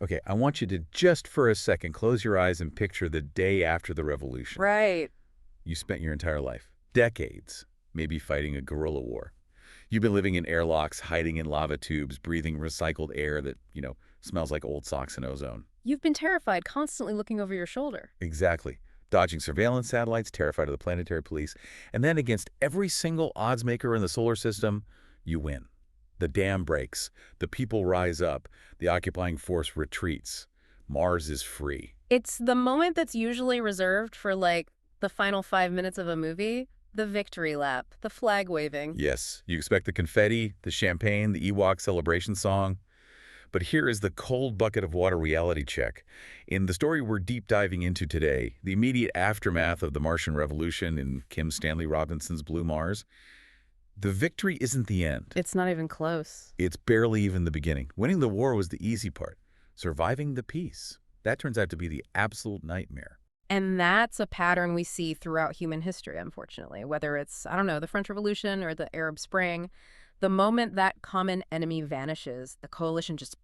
Okay, I want you to just for a second close your eyes and picture the day after the revolution. Right. You spent your entire life, decades, maybe fighting a guerrilla war. You've been living in airlocks, hiding in lava tubes, breathing recycled air that, smells like old socks and ozone. You've been terrified, constantly looking over your shoulder. Exactly. Dodging surveillance satellites, terrified of the planetary police. And then against every single odds maker in the solar system, you win. The dam breaks. The people rise up. The occupying force retreats. Mars is free. It's the moment that's usually reserved for, like, the final 5 minutes of a movie. The victory lap, the flag waving. Yes, you expect the confetti, the champagne, the Ewok celebration song. But here is the cold bucket of water reality check. In the story we're deep diving into today, the immediate aftermath of the Martian Revolution in Kim Stanley Robinson's Blue Mars, the victory isn't the end. It's not even close. It's barely even the beginning. Winning the war was the easy part. Surviving the peace, that turns out to be the absolute nightmare. And that's a pattern we see throughout human history, unfortunately. Whether it's, I don't know, the French Revolution or the Arab Spring, the moment that common enemy vanishes, the coalition just,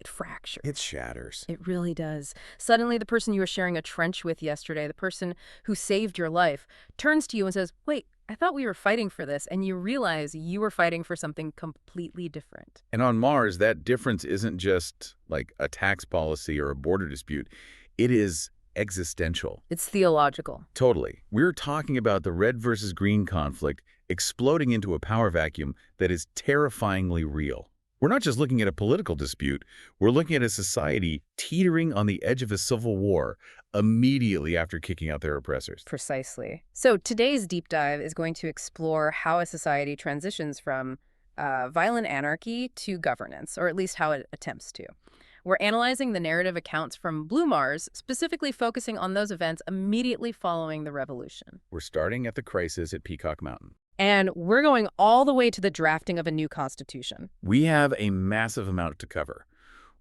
it fractures. It shatters. It really does. Suddenly, the person you were sharing a trench with yesterday, the person who saved your life, turns to you and says, wait, I thought we were fighting for this, and you realize you were fighting for something completely different. And on Mars, that difference isn't just like a tax policy or a border dispute. It is existential. It's theological. Totally. We're talking about the red versus green conflict exploding into a power vacuum that is terrifyingly real. We're not just looking at a political dispute. We're looking at a society teetering on the edge of a civil war immediately after kicking out their oppressors. Precisely. So today's deep dive is going to explore how a society transitions from violent anarchy to governance, or at least how it attempts to. We're analyzing the narrative accounts from Blue Mars, specifically focusing on those events immediately following the revolution. We're starting at the crisis at Peacock Mountain. And we're going all the way to the drafting of a new constitution. We have a massive amount to cover.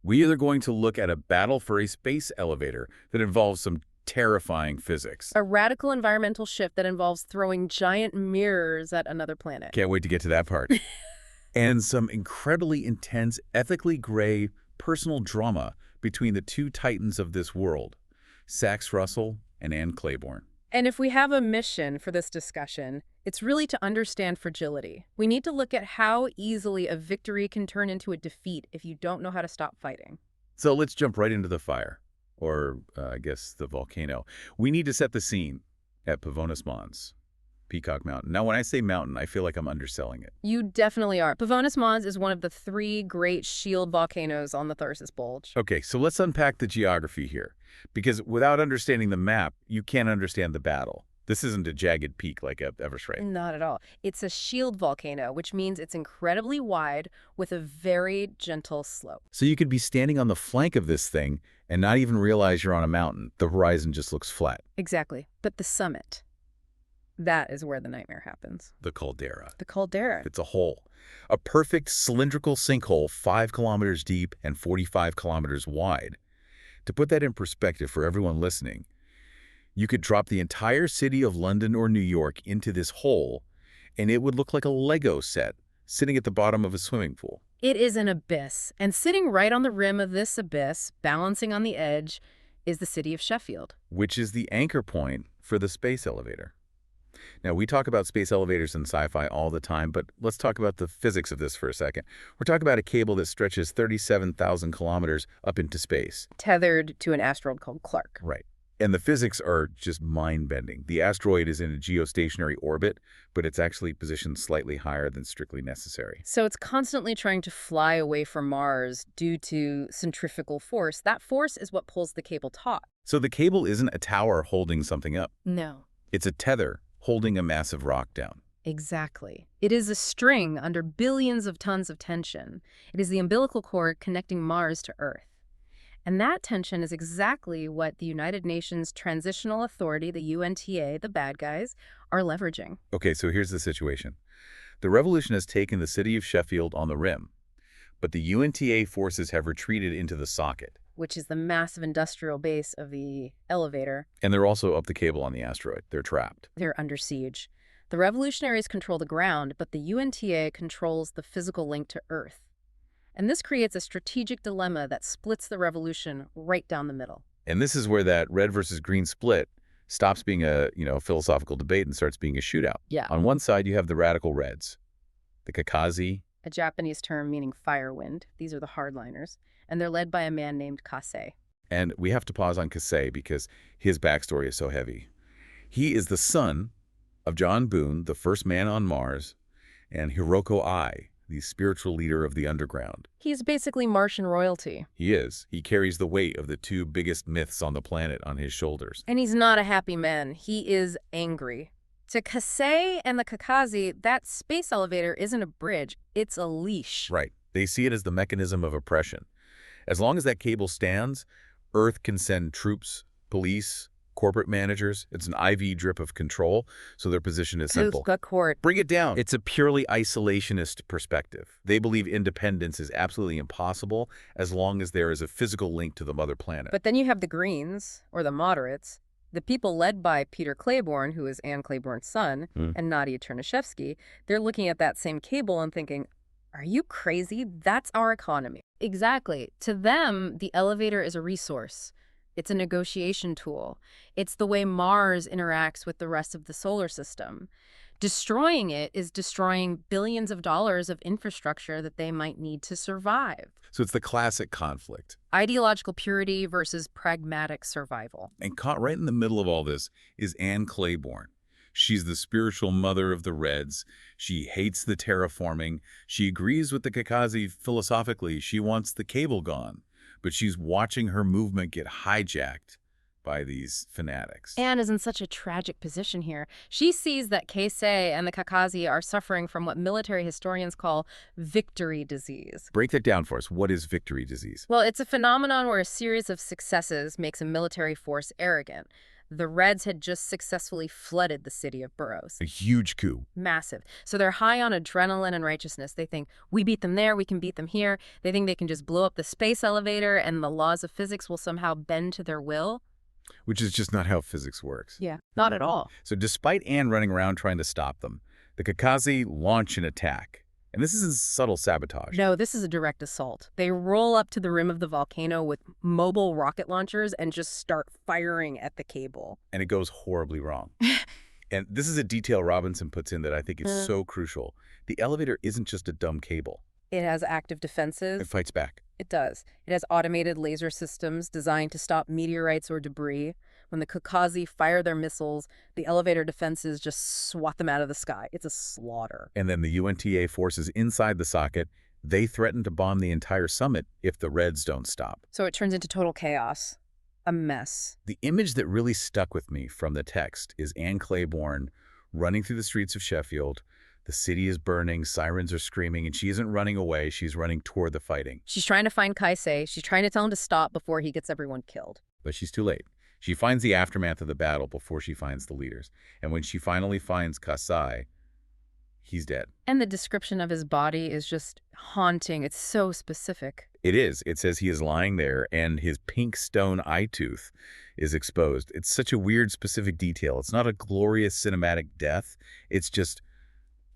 We are going to look at a battle for a space elevator that involves some terrifying physics. A radical environmental shift that involves throwing giant mirrors at another planet. Can't wait to get to that part. And some incredibly intense, ethically gray, personal drama between the two titans of this world, Sax Russell and Anne Clayborne. And if we have a mission for this discussion, it's really to understand fragility. We need to look at how easily a victory can turn into a defeat if you don't know how to stop fighting. So let's jump right into the fire, or I guess the volcano. We need to set the scene at Pavonis Mons, Peacock Mountain. Now, when I say mountain, I feel like I'm underselling it. You definitely are. Pavonis Mons is one of the 3 great shield volcanoes on the Tharsis Bulge. Okay, so let's unpack the geography here, because without understanding the map, you can't understand the battle. This isn't a jagged peak like Everest, right? Not at all. It's a shield volcano, which means it's incredibly wide with a very gentle slope. So you could be standing on the flank of this thing and not even realize you're on a mountain. The horizon just looks flat. Exactly. But the summit, that is where the nightmare happens. The caldera. The caldera. It's a hole. A perfect cylindrical sinkhole 5 kilometers deep and 45 kilometers wide. To put that in perspective for everyone listening, you could drop the entire city of London or New York into this hole, and it would look like a Lego set sitting at the bottom of a swimming pool. It is an abyss, and sitting right on the rim of this abyss, balancing on the edge, is the city of Sheffield. Which is the anchor point for the space elevator. Now, we talk about space elevators in sci-fi all the time, but let's talk about the physics of this for a second. We're talking about a cable that stretches 37,000 kilometers up into space. Tethered to an asteroid called Clark. Right. And the physics are just mind-bending. The asteroid is in a geostationary orbit, but it's actually positioned slightly higher than strictly necessary. So it's constantly trying to fly away from Mars due to centrifugal force. That force is what pulls the cable taut. So the cable isn't a tower holding something up. No. It's a tether holding a massive rock down. Exactly. It is a string under billions of tons of tension. It is the umbilical cord connecting Mars to Earth. And that tension is exactly what the United Nations Transitional Authority, the UNTA, the bad guys, are leveraging. Okay, so here's the situation. The revolution has taken the city of Sheffield on the rim, but the UNTA forces have retreated into the socket. Which is the massive industrial base of the elevator. And they're also up the cable on the asteroid. They're trapped. They're under siege. The revolutionaries control the ground, but the UNTA controls the physical link to Earth. And this creates a strategic dilemma that splits the revolution right down the middle. And this is where that red versus green split stops being a, philosophical debate and starts being a shootout. Yeah. On one side, you have the radical reds, the Kakazi. A Japanese term meaning firewind. These are the hardliners. And they're led by a man named Kase. And we have to pause on Kase because his backstory is so heavy. He is the son of John Boone, the first man on Mars, and Hiroko Ai, the spiritual leader of the underground. He's basically Martian royalty. He is. He carries the weight of the two biggest myths on the planet on his shoulders. And he's not a happy man. He is angry. To Kase and the Kakazi, that space elevator isn't a bridge. It's a leash. Right. They see it as the mechanism of oppression. As long as that cable stands, Earth can send troops, police, corporate managers. It's an IV drip of control, so their position is simple. Bring it down. It's a purely isolationist perspective. They believe independence is absolutely impossible as long as there is a physical link to the mother planet. But then you have the Greens, or the moderates, the people led by Peter Clayborne, who is Anne Clayborne's son, and Nadia Chernyshevsky. They're looking at that same cable and thinking, are you crazy? That's our economy. Exactly. To them, the elevator is a resource. It's a negotiation tool. It's the way Mars interacts with the rest of the solar system. Destroying it is destroying billions of dollars of infrastructure that they might need to survive. So it's the classic conflict. Ideological purity versus pragmatic survival. And caught right in the middle of all this is Anne Clayborne. She's the spiritual mother of the Reds. She hates the terraforming. She agrees with the Kakazi philosophically. She wants the cable gone. But she's watching her movement get hijacked by these fanatics. Anne is in such a tragic position here. She sees that Kase and the Kakazi are suffering from what military historians call victory disease. Break that down for us. What is victory disease? Well, it's a phenomenon where a series of successes makes a military force arrogant. The Reds had just successfully flooded the city of Burroughs. A huge coup. Massive. So they're high on adrenaline and righteousness. They think, we beat them there, we can beat them here. They think they can just blow up the space elevator and the laws of physics will somehow bend to their will. Which is just not how physics works. Yeah, not at all. So despite Anne running around trying to stop them, the Kakazi launch an attack. And this isn't subtle sabotage. No, this is a direct assault. They roll up to the rim of the volcano with mobile rocket launchers and just start firing at the cable. And it goes horribly wrong. And this is a detail Robinson puts in that I think is so crucial. The elevator isn't just a dumb cable. It has active defenses. It fights back. It does. It has automated laser systems designed to stop meteorites or debris. When the Kakazi fire their missiles, the elevator defenses just swat them out of the sky. It's a slaughter. And then the UNTA forces inside the socket, they threaten to bomb the entire summit if the Reds don't stop. So it turns into total chaos. A mess. The image that really stuck with me from the text is Anne Clayborne running through the streets of Sheffield. The city is burning, sirens are screaming, and she isn't running away. She's running toward the fighting. She's trying to find Kase. She's trying to tell him to stop before he gets everyone killed. But she's too late. She finds the aftermath of the battle before she finds the leaders. And when she finally finds Kasai, he's dead. And the description of his body is just haunting. It's so specific. It is. It says he is lying there and his pink stone eye tooth is exposed. It's such a weird, specific detail. It's not a glorious cinematic death. It's just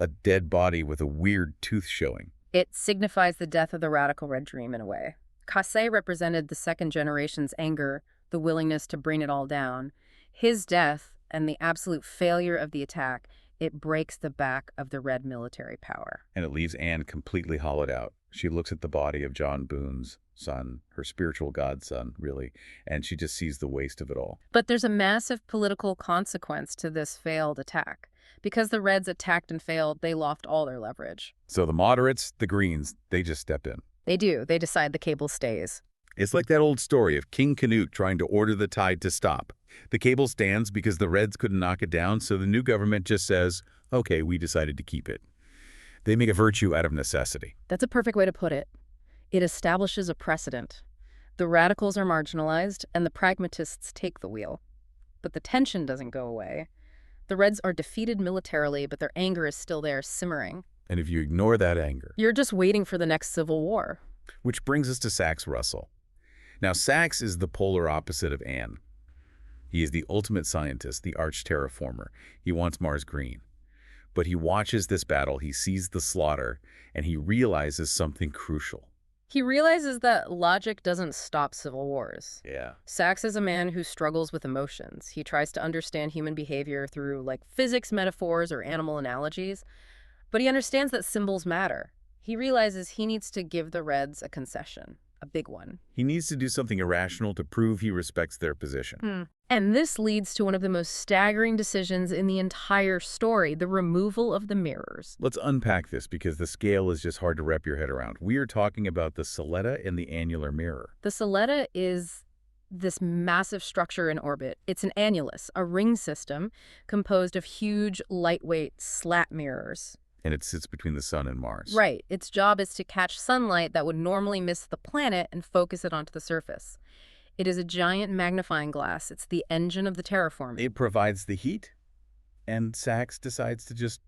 a dead body with a weird tooth showing. It signifies the death of the radical red dream in a way. Kase represented the second generation's anger, the willingness to bring it all down. His death and the absolute failure of the attack, it breaks the back of the red military power. And it leaves Anne completely hollowed out. She looks at the body of John Boone's son, her spiritual godson, really, and she just sees the waste of it all. But there's a massive political consequence to this failed attack. Because the Reds attacked and failed, they lost all their leverage. So the moderates, the Greens, they just step in. They do. They decide the cable stays. It's like that old story of King Canute trying to order the tide to stop. The cable stands because the Reds couldn't knock it down, so the new government just says, okay, we decided to keep it. They make a virtue out of necessity. That's a perfect way to put it. It establishes a precedent. The radicals are marginalized, and the pragmatists take the wheel. But the tension doesn't go away. The Reds are defeated militarily, but their anger is still there, simmering. And if you ignore that anger... you're just waiting for the next civil war. Which brings us to Sax Russell. Now, Sax is the polar opposite of Anne. He is the ultimate scientist, the arch terraformer. He wants Mars green. But he watches this battle, he sees the slaughter, and he realizes something crucial. He realizes that logic doesn't stop civil wars. Yeah. Sachs is a man who struggles with emotions. He tries to understand human behavior through, like, physics metaphors or animal analogies, but he understands that symbols matter. He realizes he needs to give the Reds a concession, a big one. He needs to do something irrational to prove he respects their position. And this leads to one of the most staggering decisions in the entire story, the removal of the mirrors. Let's unpack this because the scale is just hard to wrap your head around. We are talking about the Soletta and the annular mirror. The Soletta is this massive structure in orbit. It's an annulus, a ring system composed of huge, lightweight slat mirrors. And it sits between the sun and Mars. Right. Its job is to catch sunlight that would normally miss the planet and focus it onto the surface. It is a giant magnifying glass. It's the engine of the terraforming. It provides the heat, and Sachs decides to just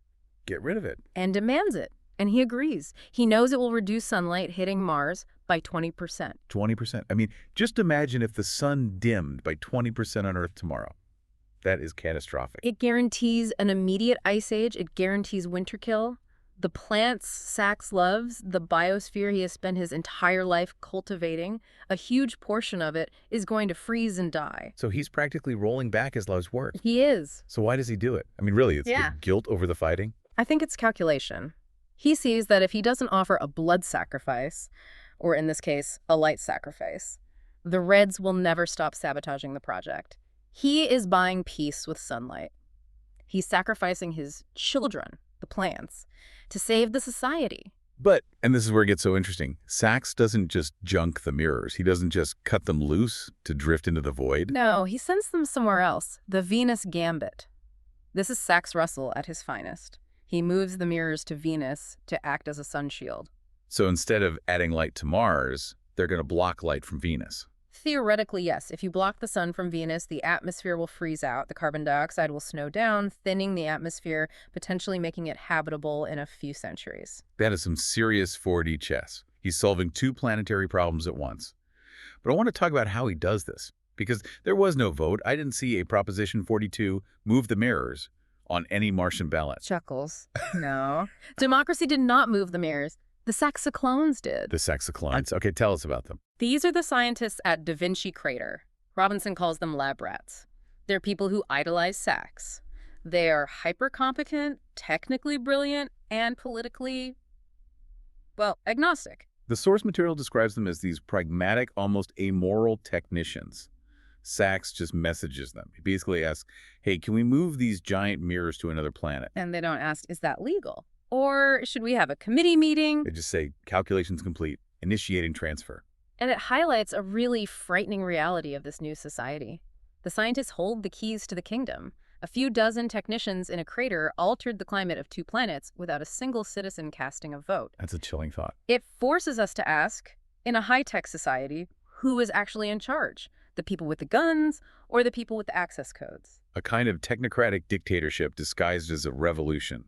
get rid of it. And demands it. And he agrees. He knows it will reduce sunlight hitting Mars by 20%. 20%. I mean, just imagine if the sun dimmed by 20% on Earth tomorrow. That is catastrophic. It guarantees an immediate ice age. It guarantees winter kill. The plants Sachs loves, the biosphere he has spent his entire life cultivating, a huge portion of it is going to freeze and die. So he's practically rolling back his life's work. He is. So why does he do it? I mean, really, it's the guilt over the fighting? I think it's calculation. He sees that if he doesn't offer a blood sacrifice, or in this case, a light sacrifice, the Reds will never stop sabotaging the project. He is buying peace with sunlight. He's sacrificing his children, the plants, to save the society. But, and this is where it gets so interesting, Sachs doesn't just junk the mirrors. He doesn't just cut them loose to drift into the void. No, he sends them somewhere else, the Venus Gambit. This is Sachs Russell at his finest. He moves the mirrors to Venus to act as a sun shield. So instead of adding light to Mars, they're going to block light from Venus. Theoretically, yes. If you block the sun from Venus, the atmosphere will freeze out, the carbon dioxide will snow down, thinning the atmosphere, potentially making it habitable in a few centuries. That is some serious 4D chess. He's solving two planetary problems at once. But I want to talk about how he does this, because there was no vote. I didn't see a Proposition 42 move the mirrors on any Martian ballot. Chuckles. No. Democracy did not move the mirrors. The Saxoclones did. The Saxoclones. Okay, tell us about them. These are the scientists at Da Vinci Crater. Robinson calls them lab rats. They're people who idolize Sachs. They are hyper-competent, technically brilliant, and politically, well, agnostic. The source material describes them as these pragmatic, almost amoral technicians. Sachs just messages them. He basically asks, hey, can we move these giant mirrors to another planet? And they don't ask, is that legal? Or should we have a committee meeting? They just say, calculations complete, initiating transfer. And it highlights a really frightening reality of this new society. The scientists hold the keys to the kingdom. A few dozen technicians in a crater altered the climate of two planets without a single citizen casting a vote. That's a chilling thought. It forces us to ask, in a high-tech society, who is actually in charge? The people with the guns or the people with the access codes? A kind of technocratic dictatorship disguised as a revolution.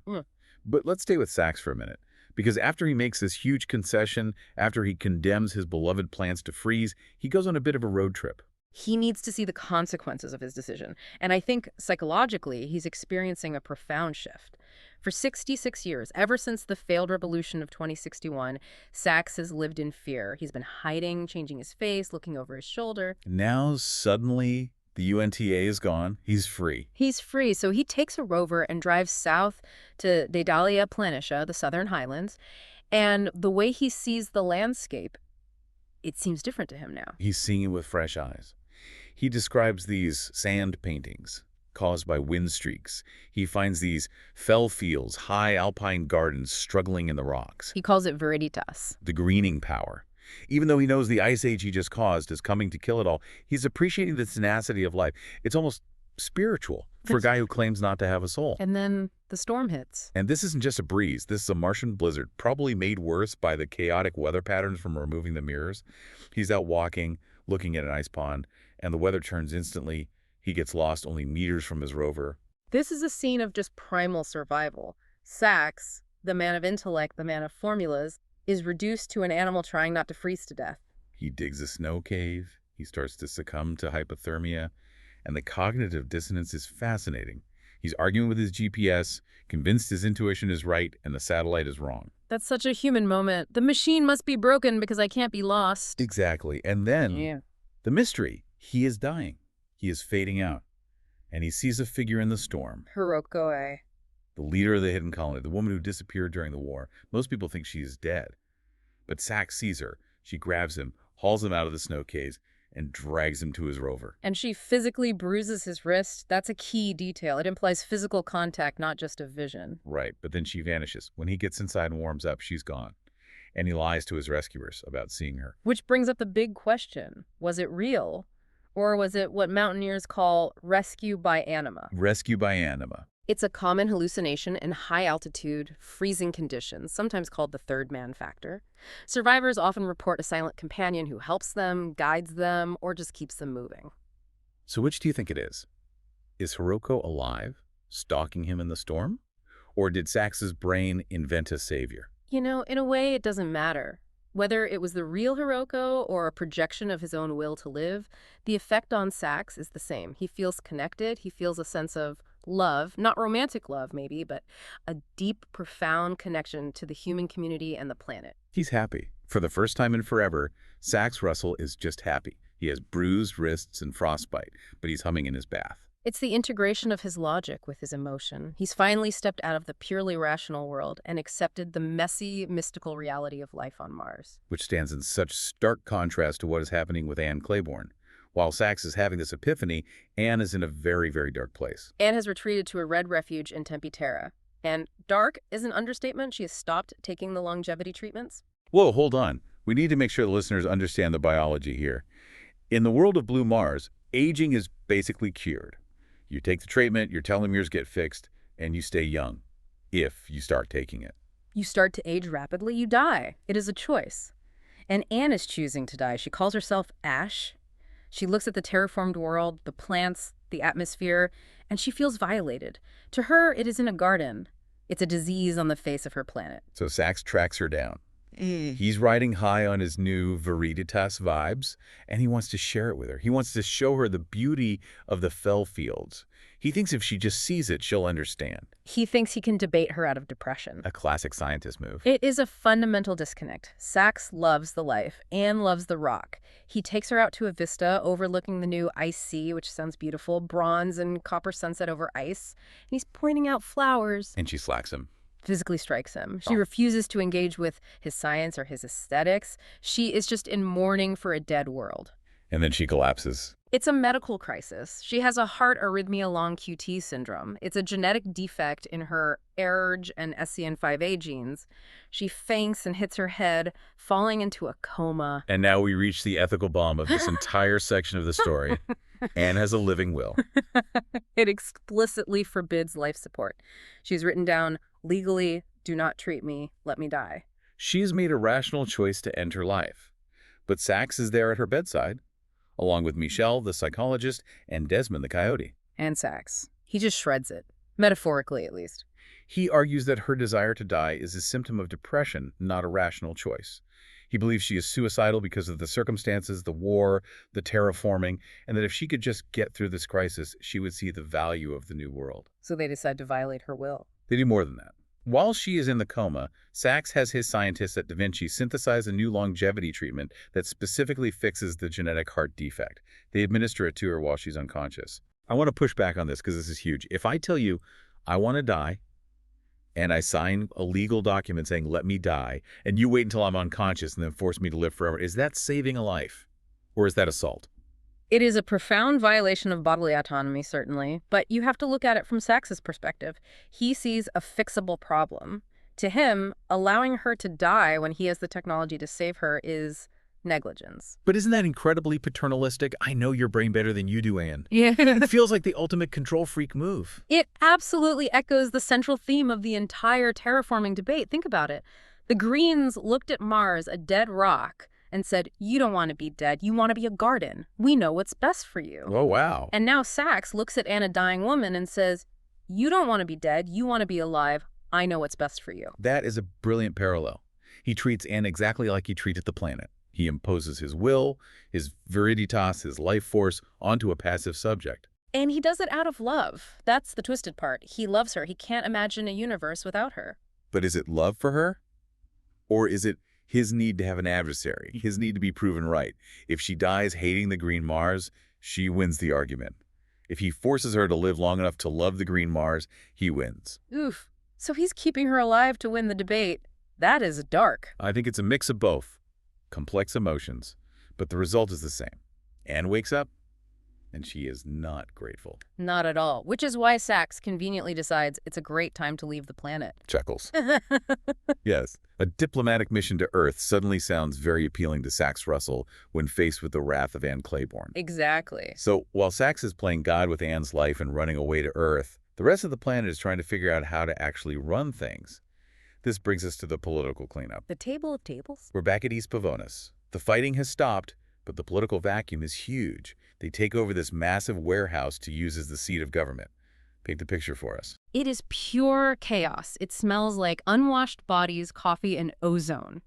But let's stay with Sachs for a minute, because after he makes this huge concession, after he condemns his beloved plants to freeze, he goes on a bit of a road trip. He needs to see the consequences of his decision. And I think psychologically, he's experiencing a profound shift. For 66 years, ever since the failed revolution of 2061, Sachs has lived in fear. He's been hiding, changing his face, looking over his shoulder. Now, suddenly, the UNTA is gone. He's free. He's free, so he takes a rover and drives south to Daedalus Planitia, the southern highlands. And the way he sees the landscape, it seems different to him now. He's seeing it with fresh eyes. He describes these sand paintings caused by wind streaks. He finds these fell fields, high alpine gardens struggling in the rocks. He calls it viriditas. The greening power. Even though he knows the ice age he just caused is coming to kill it all, he's appreciating the tenacity of life. It's almost spiritual for a guy who claims not to have a soul. And then the storm hits. And this isn't just a breeze. This is a Martian blizzard, probably made worse by the chaotic weather patterns from removing the mirrors. He's out walking, looking at an ice pond, and the weather turns instantly. He gets lost only meters from his rover. This is a scene of just primal survival. Sachs, the man of intellect, the man of formulas, is reduced to an animal trying not to freeze to death. He digs a snow cave. He starts to succumb to hypothermia. And the cognitive dissonance is fascinating. He's arguing with his GPS, convinced his intuition is right and the satellite is wrong. That's such a human moment. The machine must be broken because I can't be lost. Exactly. And then Yeah. the mystery. He is dying. He is fading out. And he sees a figure in the storm. Hiroko. The leader of the hidden colony, the woman who disappeared during the war. Most people think she is dead. But Sax sees her. She grabs him, hauls him out of the snow caves, and drags him to his rover. And she physically bruises his wrist. That's a key detail. It implies physical contact, not just a vision. Right, but then she vanishes. When he gets inside and warms up, she's gone. And he lies to his rescuers about seeing her. Which brings up the big question. Was it real? Or was it what mountaineers call rescue by anima? Rescue by anima. It's a common hallucination in high-altitude, freezing conditions, sometimes called the third man factor. Survivors often report a silent companion who helps them, guides them, or just keeps them moving. So which do you think it is? Is Hiroko alive, stalking him in the storm? Or did Sax's brain invent a savior? You know, in a way, it doesn't matter. Whether it was the real Hiroko or a projection of his own will to live, the effect on Sax is the same. He feels connected. He feels a sense of love, not romantic love maybe, but a deep, profound connection to the human community and the planet. He's happy. For the first time in forever, Sax Russell is just happy. He has bruised wrists and frostbite, but he's humming in his bath. It's the integration of his logic with his emotion. He's finally stepped out of the purely rational world and accepted the messy, mystical reality of life on Mars. Which stands in such stark contrast to what is happening with Anne Clayborne. While Sax is having this epiphany, Anne is in a very, very dark place. Anne has retreated to a red refuge in Tempe Terra. And dark is an understatement. She has stopped taking the longevity treatments. Whoa, hold on. We need to make sure the listeners understand the biology here. In the world of Blue Mars, aging is basically cured. You take the treatment, your telomeres get fixed, and you stay young, if you start taking it. You start to age rapidly, you die. It is a choice. And Anne is choosing to die. She calls herself Ash. She looks at the terraformed world, the plants, the atmosphere, and she feels violated. To her, it isn't a garden. It's a disease on the face of her planet. So Sax tracks her down. He's riding high on his new Veriditas vibes, and he wants to share it with her. He wants to show her the beauty of the fell fields. He thinks if she just sees it, she'll understand. He thinks he can debate her out of depression. A classic scientist move. It is a fundamental disconnect. Sax loves the life. Anne loves the rock. He takes her out to a vista overlooking the new ice sea, which sounds beautiful, bronze and copper sunset over ice. And he's pointing out flowers. And she slacks him. Physically strikes him. She refuses to engage with his science or his aesthetics. She is just in mourning for a dead world. And then she collapses. It's a medical crisis. She has a heart arrhythmia long QT syndrome. It's a genetic defect in her ERG and SCN5A genes. She faints and hits her head, falling into a coma. And now we reach the ethical bomb of this entire section of the story. Anne has a living will. It explicitly forbids life support. She's written down, legally, do not treat me, let me die. She's made a rational choice to end her life. But Sax is there at her bedside, along with Michelle, the psychologist, and Desmond, the coyote. And Sax. He just shreds it, metaphorically at least. He argues that her desire to die is a symptom of depression, not a rational choice. He believes she is suicidal because of the circumstances, the war, the terraforming, and that if she could just get through this crisis, she would see the value of the new world. So they decide to violate her will. They do more than that. While she is in the coma, Sax has his scientists at Da Vinci synthesize a new longevity treatment that specifically fixes the genetic heart defect. They administer it to her while she's unconscious. I want to push back on this because this is huge. If I tell you, I want to die, and I sign a legal document saying, let me die, and you wait until I'm unconscious and then force me to live forever, is that saving a life? Or is that assault? It is a profound violation of bodily autonomy, certainly, but you have to look at it from Sax's perspective. He sees a fixable problem. To him, allowing her to die when he has the technology to save her is negligence. But isn't that incredibly paternalistic? I know your brain better than you do, Anne. Yeah. It feels like the ultimate control freak move. It absolutely echoes the central theme of the entire terraforming debate. Think about it. The Greens looked at Mars, a dead rock, and said, you don't want to be dead. You want to be a garden. We know what's best for you. Oh, wow. And now Sax looks at Anne, a dying woman, and says, you don't want to be dead. You want to be alive. I know what's best for you. That is a brilliant parallel. He treats Anne exactly like he treated the planet. He imposes his will, his veriditas, his life force onto a passive subject. And he does it out of love. That's the twisted part. He loves her. He can't imagine a universe without her. But is it love for her? Or is it his need to have an adversary, his need to be proven right? If she dies hating the green Mars, she wins the argument. If he forces her to live long enough to love the green Mars, he wins. Oof. So he's keeping her alive to win the debate. That is dark. I think it's a mix of both. Complex emotions. But the result is the same. Anne wakes up, and she is not grateful. Not at all. Which is why Sax conveniently decides it's a great time to leave the planet. Chuckles. Yes. A diplomatic mission to Earth suddenly sounds very appealing to Sax Russell when faced with the wrath of Anne Clayborne. Exactly. So while Sax is playing God with Anne's life and running away to Earth, the rest of the planet is trying to figure out how to actually run things. This brings us to the political cleanup. The table of tables? We're back at East Pavonis. The fighting has stopped, but the political vacuum is huge. They take over this massive warehouse to use as the seat of government. Paint the picture for us. It is pure chaos. It smells like unwashed bodies, coffee, and ozone.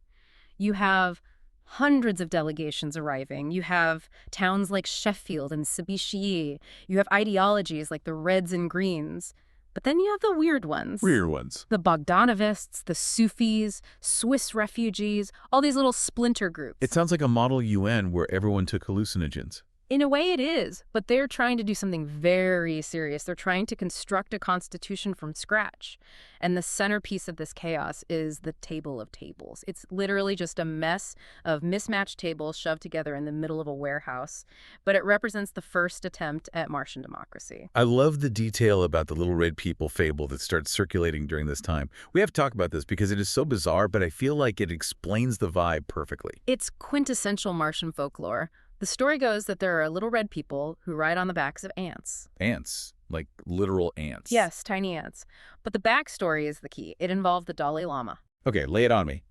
You have hundreds of delegations arriving. You have towns like Sheffield and Sibishie. You have ideologies like the Reds and Greens. But then you have the weird ones. Weird ones. The Bogdanovists, the Sufis, Swiss refugees, all these little splinter groups. It sounds like a model UN where everyone took hallucinogens. In a way it is, but they're trying to do something very serious. They're trying to construct a constitution from scratch. And the centerpiece of this chaos is the table of tables. It's literally just a mess of mismatched tables shoved together in the middle of a warehouse, but it represents the first attempt at Martian democracy. I love the detail about the little red people fable that starts circulating during this time. We have to talk about this because it is so bizarre, but I feel like it explains the vibe perfectly. It's quintessential Martian folklore. The story goes that there are little red people who ride on the backs of ants. Ants. Like literal ants. Yes, tiny ants. But the backstory is the key. It involved the Dalai Lama. Okay, lay it on me.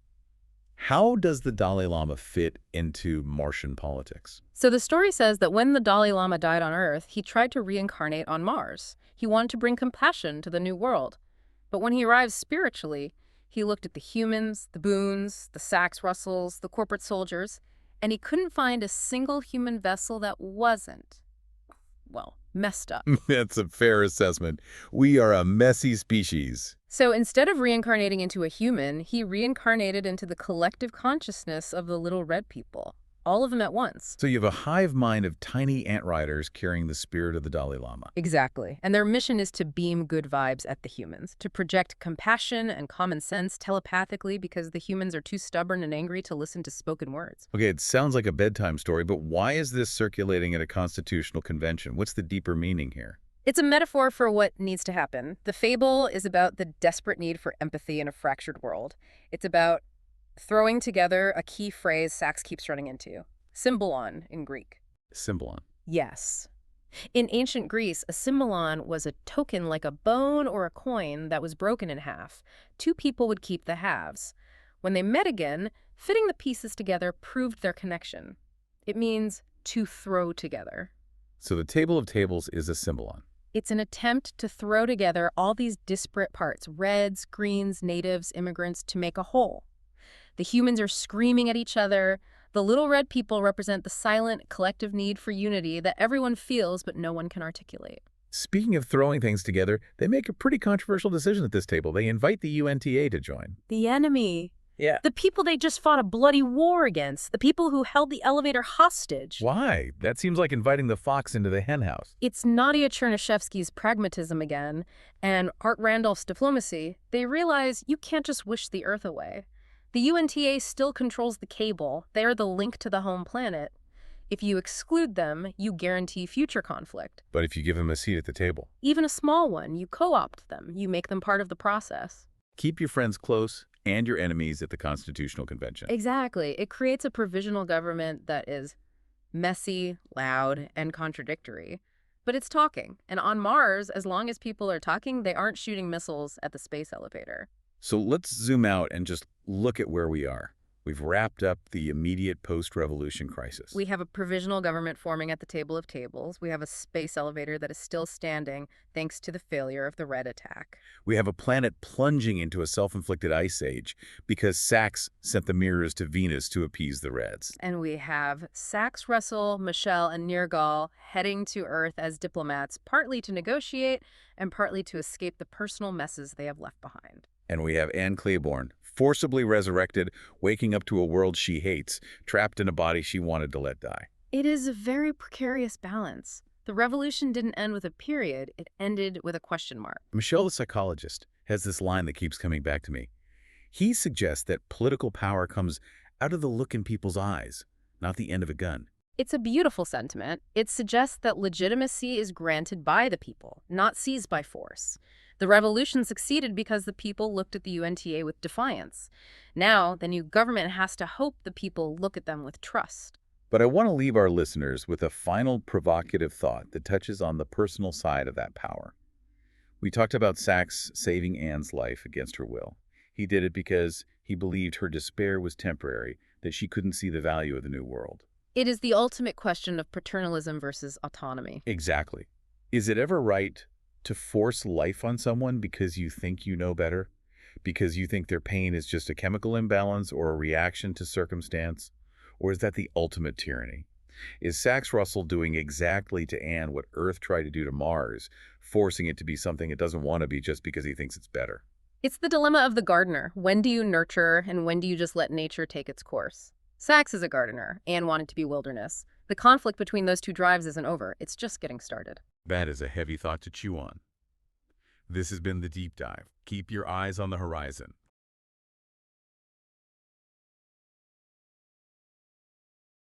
How does the Dalai Lama fit into Martian politics? So the story says that when the Dalai Lama died on Earth, he tried to reincarnate on Mars. He wanted to bring compassion to the new world. But when he arrived spiritually, he looked at the humans, the Boons, the Sax Russells, the corporate soldiers, and he couldn't find a single human vessel that wasn't, well, messed up. That's a fair assessment. We are a messy species. So instead of reincarnating into a human, he reincarnated into the collective consciousness of the little red people, all of them at once. So you have a hive mind of tiny ant riders carrying the spirit of the Dalai Lama. Exactly. And their mission is to beam good vibes at the humans, to project compassion and common sense telepathically because the humans are too stubborn and angry to listen to spoken words. Okay, it sounds like a bedtime story, but why is this circulating at a constitutional convention? What's the deeper meaning here? It's a metaphor for what needs to happen. The fable is about the desperate need for empathy in a fractured world. It's about throwing together a key phrase Sax keeps running into. Symbolon in Greek. Symbolon. Yes. In ancient Greece, a symbolon was a token like a bone or a coin that was broken in half. Two people would keep the halves. When they met again, fitting the pieces together proved their connection. It means to throw together. So the table of tables is a symbolon. It's an attempt to throw together all these disparate parts, reds, greens, natives, immigrants, to make a whole. The humans are screaming at each other. The little red people represent the silent, collective need for unity that everyone feels but no one can articulate. Speaking of throwing things together, they make a pretty controversial decision at this table. They invite the UNTA to join. The enemy. Yeah. The people they just fought a bloody war against. The people who held the elevator hostage. Why? That seems like inviting the fox into the henhouse. It's Nadia Chernyshevsky's pragmatism again, and Art Randolph's diplomacy. They realize you can't just wish the Earth away. The UNTA still controls the cable. They are the link to the home planet. If you exclude them, you guarantee future conflict. But if you give them a seat at the table? Even a small one, you co-opt them. You make them part of the process. Keep your friends close and your enemies at the Constitutional Convention. Exactly. It creates a provisional government that is messy, loud, and contradictory. But it's talking. And on Mars, as long as people are talking, they aren't shooting missiles at the space elevator. So let's zoom out and just look at where we are. We've wrapped up the immediate post-revolution crisis. We have a provisional government forming at the table of tables. We have a space elevator that is still standing thanks to the failure of the Red attack. We have a planet plunging into a self-inflicted ice age because Sax sent the mirrors to Venus to appease the Reds. And we have Sax, Russell, Michelle, and Nergal heading to Earth as diplomats, partly to negotiate and partly to escape the personal messes they have left behind. And we have Anne Clayborne Forcibly resurrected, waking up to a world she hates, trapped in a body she wanted to let die. It is a very precarious balance. The revolution didn't end with a period, it ended with a question mark. Michel, the psychologist, has this line that keeps coming back to me. He suggests that political power comes out of the look in people's eyes, not the end of a gun. It's a beautiful sentiment. It suggests that legitimacy is granted by the people, not seized by force. The revolution succeeded because the people looked at the UNTA with defiance. Now, the new government has to hope the people look at them with trust. But I want to leave our listeners with a final provocative thought that touches on the personal side of that power. We talked about Sachs saving Anne's life against her will. He did it because he believed her despair was temporary, that she couldn't see the value of the new world. It is the ultimate question of paternalism versus autonomy. Exactly. Is it ever right to force life on someone because you think you know better? Because you think their pain is just a chemical imbalance or a reaction to circumstance? Or is that the ultimate tyranny? Is Sachs Russell doing exactly to Anne what Earth tried to do to Mars, forcing it to be something it doesn't want to be just because he thinks it's better? It's the dilemma of the gardener. When do you nurture and when do you just let nature take its course? Sachs is a gardener. Anne wanted to be wilderness. The conflict between those two drives isn't over. It's just getting started. That is a heavy thought to chew on. This has been The Deep Dive. Keep your eyes on the horizon.